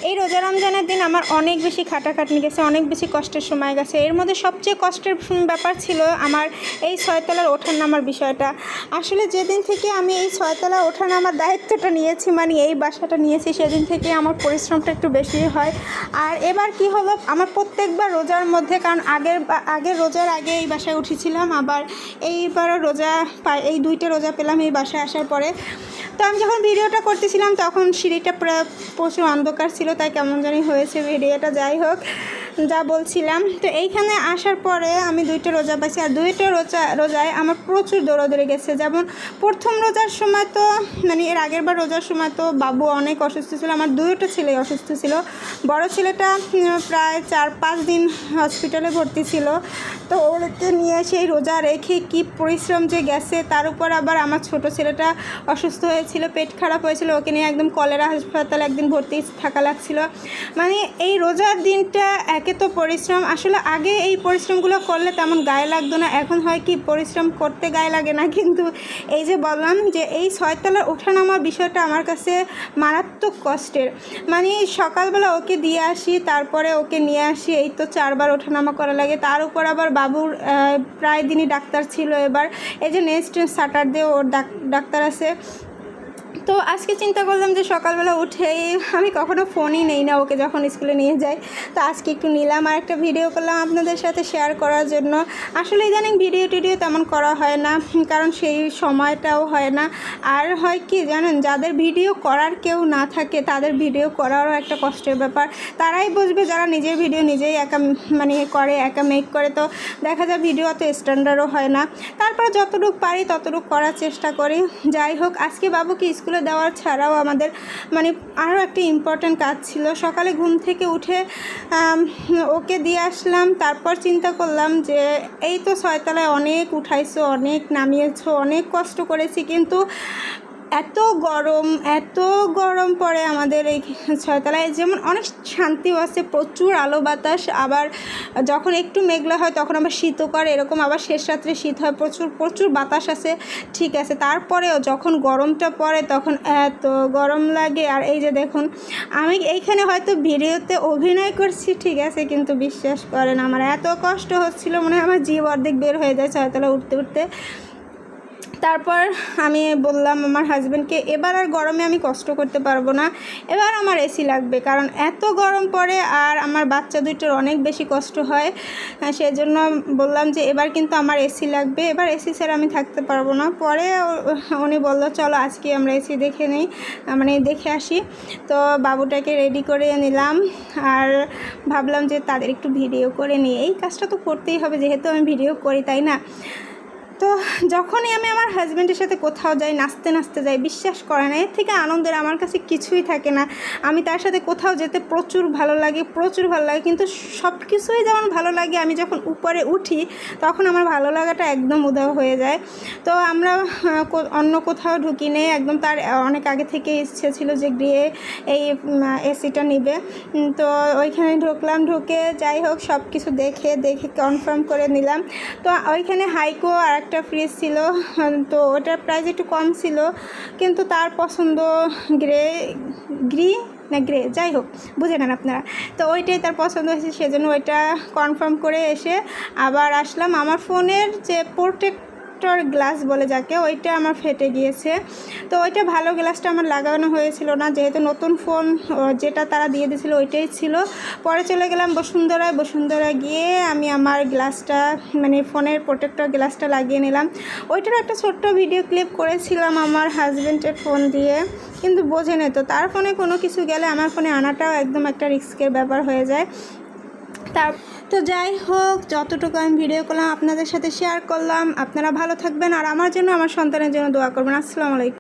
এই রোজা রমজানের দিন আমার অনেক বেশি খাটাখাটনি গেছে, অনেক বেশি কষ্টের সময় গেছে। এর মধ্যে সবচেয়ে কষ্টের ব্যাপার ছিল আমার এই 6 তলার ওঠার নামার বিষয়টা। আসলে যেদিন থেকে আমি এই 6 তলা ওঠা নামার দায়িত্বটা নিয়েছি, মানে এই বাসাটা নিয়েছি, সেদিন থেকে আমার পরিশ্রমটা একটু বেশি হয়। আর এবার কি হলো, আমার প্রত্যেকবার রোজার মধ্যে, কারণ আগের রোজার আগে এই বাসায় উঠেছিলাম, আবার এইবারও এই 2টা রোজা পেলাম এই বাসায় আসার পরে। তো আমি যখন ভিডিওটা করতেছিলাম তখন সিঁড়িটা প্রচুর অন্ধকার ছিল, তাই কেমন জানি হয়েছে ভিডিওটা। যাই হোক, যা বলছিলাম, তো এইখানে আসার পরে আমি 2টা রোজা পাইছি। আর 2টা রোজায় আমার প্রচুর দৌড়াদৌড়ি গেছে। যেমন প্রথম রোজার সময় তো, মানে এর আগের বার রোজার সময় তো বাবু অনেক অসুস্থ ছিল, আমার 2টা ছেলেই অসুস্থ ছিল। বড় ছেলেটা প্রায় 4-5 দিন হসপিটালে ভর্তি ছিল। তো ওকে নিয়ে সেই রোজা রেখে কি পরিশ্রম যে গেছে, তার উপর আবার আমার ছোট ছেলেটা অসুস্থ হয়েছিল, পেট খারাপ হয়েছিল, ওকে নিয়ে একদম কলেরা হাসপাতালে একদিন ভর্তি থাকা লাগছিল। মানে এই রোজার দিনটা একে তো পরিশ্রম, আসলে আগে এই পরিশ্রমগুলো করলে তেমন গায়ে লাগতো না, এখন হয় কি পরিশ্রম করতে গায়ে লাগে না। কিন্তু এই যে বললাম যে এই 6 তলার ওঠানামার বিষয়টা আমার কাছে মারাত্মক কষ্টের। মানে সকালবেলা ওকে দিয়ে আসি, তারপরে ওকে নিয়ে আসি, এই তো 4 বার ওঠানামা করা লাগে। তার উপর আবার বাবুর প্রায় দিনই ডাক্তার ছিল। এবার এই যে নেক্সট স্যাটারডে ওর ডাক্তার আছে। তো আজকে চিন্তা করলাম যে সকালবেলা উঠেই আমি কখনো ফোনই নেই না ওকে যখন স্কুলে নিয়ে যাই, তো আজকে একটু নিলাম আর একটা ভিডিও করলাম আপনাদের সাথে শেয়ার করার জন্য। আসলে ইদানিং ভিডিও তেমন করা হয় না, কারণ সেই সময়টাও হয় না। আর হয় কি জানেন, যাদের ভিডিও করার কেউ না থাকে তাদের ভিডিও করারও একটা কষ্টের ব্যাপার। তারাই বুঝবে যারা নিজের ভিডিও নিজেই একা করে, একা মেক করে। তো দেখা যায় ভিডিও অত স্ট্যান্ডার্ডও হয় না। তারপর যতটুকু পারি ততটুকু করার চেষ্টা করি। যাই হোক, আজকে বাবুকে স্কুলে দেওয়ার ছাড়াও আমাদের আরও একটা ইম্পর্ট্যান্ট কাজ ছিল। সকালে ঘুম থেকে উঠে ওকে দিয়ে আসলাম, তারপর চিন্তা করলাম যে এই তো 6 তলায় অনেক উঠাইছো, অনেক নামিয়েছো, অনেক কষ্ট করেছি, কিন্তু এত গরম পড়ে আমাদের এই 6 তলায়। যেমন অনেক শান্তিও আছে, প্রচুর আলো বাতাস, আবার যখন একটু মেঘলা হয় তখন আবার শীতও করে, এরকম আবার শেষ রাত্রে শীত হয়, প্রচুর বাতাস আছে, ঠিক আছে। তারপরেও যখন গরমটা পড়ে তখন এত গরম লাগে। আর এই যে দেখুন, আমি এইখানে হয়তো ভিডিওতে অভিনয় করছি, ঠিক আছে, কিন্তু বিশ্বাস করেন আমার এত কষ্ট হচ্ছিল, মনে হয় আমার জীব অর্ধেক বের হয়ে যায় 6 তলা উঠতে উঠতে। তারপর আমি বললাম আমার হাজব্যান্ডকে, এবার আর গরমে আমি কষ্ট করতে পারবো না, এবার আমার এসি লাগবে, কারণ এত গরম পড়ে আর আমার বাচ্চা দুইটার অনেক বেশি কষ্ট হয়। সেজন্য বললাম যে এবার কিন্তু আমার এসি লাগবে, এবার এসি ছাড়া আমি থাকতে পারবো না। পরে উনি বললো চলো আজকে আমরা এসি দেখে আসি। তো বাবুটাকে রেডি করে নিলাম, আর ভাবলাম যে তাদের একটু ভিডিও করে নিই। এই কাজটা তো করতেই হবে, যেহেতু আমি ভিডিও করি, তাই না? তো যখনই আমি আমার হাজব্যান্ডের সাথে কোথাও যাই, নাচতে যাই, বিশ্বাস করে না, এর থেকে আনন্দের আমার কাছে কিছুই থাকে না। আমি তার সাথে কোথাও যেতে প্রচুর ভালো লাগে, কিন্তু সব কিছুই যেমন ভালো লাগে, আমি যখন উপরে উঠি তখন আমার ভালো লাগাটা একদম উধাও হয়ে যায়। তো আমরা অন্য কোথাও ঢুকি নেই, একদম তার অনেক আগে থেকে ইচ্ছে ছিল যে গিয়ে এই এসিটা নিবে। তো ওইখানে ঢুকলাম, ঢুকে যাই হোক সব কিছু দেখে কনফার্ম করে নিলাম। তো ওইখানে হাইকো আর একটা ফ্রিজ ছিল, তো ওটার প্রাইস একটু কম ছিল, কিন্তু তার পছন্দ গ্রে, যাই হোক বুঝে নেন আপনারা। তো ওইটাই তার পছন্দ হয়েছে, সেজন্য ওইটা কনফার্ম করে এসে আবার আসলাম। আমার ফোনের যে গ্লাস বলে যাকে, ওইটা আমার ফেটে গিয়েছে। তো ওইটা ভালো গ্লাসটা আমার লাগানো হয়েছিল না, যেহেতু নতুন ফোন যেটা তারা দিয়ে দিয়েছিল ওইটাই ছিল। পরে চলে গেলাম বসুন্ধরায় গিয়ে আমি আমার গ্লাসটা, ফোনের প্রোটেক্টর গ্লাসটা লাগিয়ে নিলাম। ওইটার একটা ছোট্ট ভিডিও ক্লিপ করেছিলাম আমার হাজব্যান্ডের ফোন দিয়ে, কিন্তু বোঝে না, তো তার ফোনে কোনো কিছু গেলে আমার ফোনে আনাটাও একদম একটা রিস্কের ব্যাপার হয়ে যায়। তো যাই হোক, যতটুকু আমি ভিডিও করলাম আপনাদের সাথে শেয়ার করলাম। আপনারা ভালো থাকবেন, আর আমার জন্য, আমার সন্তানের জন্য দোয়া করবেন। আসসালামু আলাইকুম।